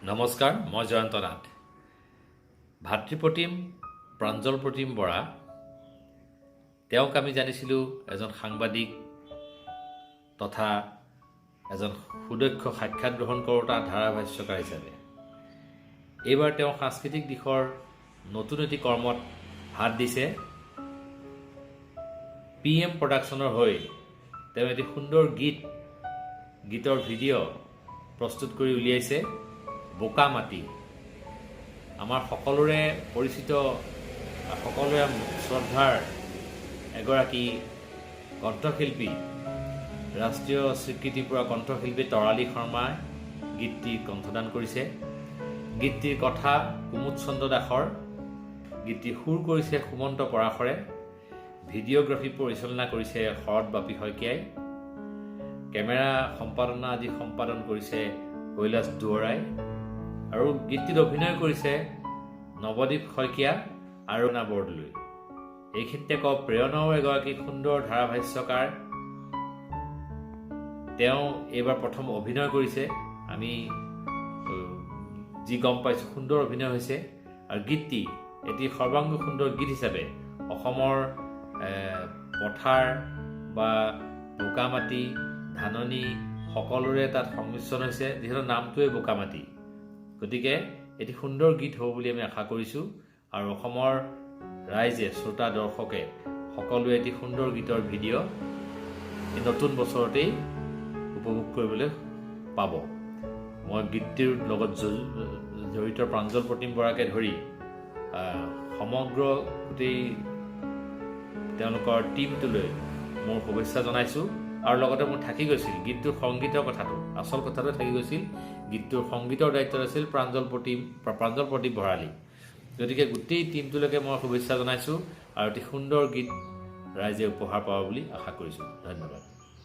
নমস্কাৰ, মই জয়ন্ত নাথ। ভাতৃপ্ৰতিম প্ৰাঞ্জল প্ৰতিম বৰা, তেওঁক আমি জানিছিলোঁ এজন সাংবাদিক তথা এজন সুদক্ষ সাক্ষাৎ গ্ৰহণ কৰোঁতা ধাৰাভাষ্যকাৰ হিচাপে। এইবাৰ তেওঁ সাংস্কৃতিক দিশৰ নতুন এটি কৰ্মত হাত দিছে। PM প্ৰডাকশ্যনৰ হৈ তেওঁ এটি সুন্দৰ গীতৰ ভিডিঅ' প্ৰস্তুত কৰি উলিয়াইছে। বোকা মাটি, আমাৰ সকলোৰে পৰিচিত, সকলোৰে শ্ৰদ্ধাৰ এগৰাকী কণ্ঠশিল্পী, ৰাষ্ট্ৰীয় স্বীকৃতি পোৱা কণ্ঠশিল্পী তৰালী শৰ্মাই গীতটি কণ্ঠদান কৰিছে। গীতটিৰ কথা কুমুদ চন্দ্ৰ দাসৰ, গীতটিৰ সুৰ কৰিছে সুমন্ত পৰাশৰে, ভিডিঅ'গ্ৰাফী পৰিচালনা কৰিছে শৰৎ বাপী শইকীয়াই, কেমেৰা সম্পাদনা আদি সম্পাদন কৰিছে কৈলাশ দুৱৰাই, আৰু গীতটিত অভিনয় কৰিছে নৱদ্বীপ শইকীয়া আৰু না বৰদলৈ। এইখিনিতে কওঁ, প্ৰেৰণাও এগৰাকী সুন্দৰ ধাৰাভাষ্যকাৰ। তেওঁ এইবাৰ প্ৰথম অভিনয় কৰিছে, আমি যি গম পাইছোঁ সুন্দৰ অভিনয় হৈছে। আৰু গীতটি এটি সৰ্বাংগ সুন্দৰ গীত হিচাপে অসমৰ পথাৰ বা বোকামাটি, ধাননি সকলোৰে তাত সংমিশ্ৰণ হৈছে, যিহেতু নামটোৱে বোকামাটি। গতিকে এটি সুন্দৰ গীত হ'ব বুলি আমি আশা কৰিছোঁ। আৰু অসমৰ ৰাইজে, শ্ৰোতা দৰ্শকে সকলোৱে এটি সুন্দৰ গীতৰ ভিডিঅ' এই নতুন বছৰতেই উপভোগ কৰিবলৈ পাব। মই গীতটিৰ লগত জড়িত প্ৰাঞ্জল প্ৰতিম বৰাকে ধৰি সমগ্ৰ গোটেই তেওঁলোকৰ টীমটোলৈ মোৰ শুভেচ্ছা জনাইছোঁ। আৰু লগতে মোৰ থাকি গৈছিল গীতটোৰ সংগীতৰ কথাটো, আচল কথাটো থাকি গৈছিল। গীতটোৰ সংগীতৰ দায়িত্বত আছিল প্ৰাঞ্জল প্ৰদীপ ভৰালী। গতিকে গোটেই টীমটোলৈকে মই শুভেচ্ছা জনাইছোঁ আৰু অতি সুন্দৰ গীত ৰাইজে উপহাৰ পাব বুলি আশা কৰিছোঁ। ধন্যবাদ।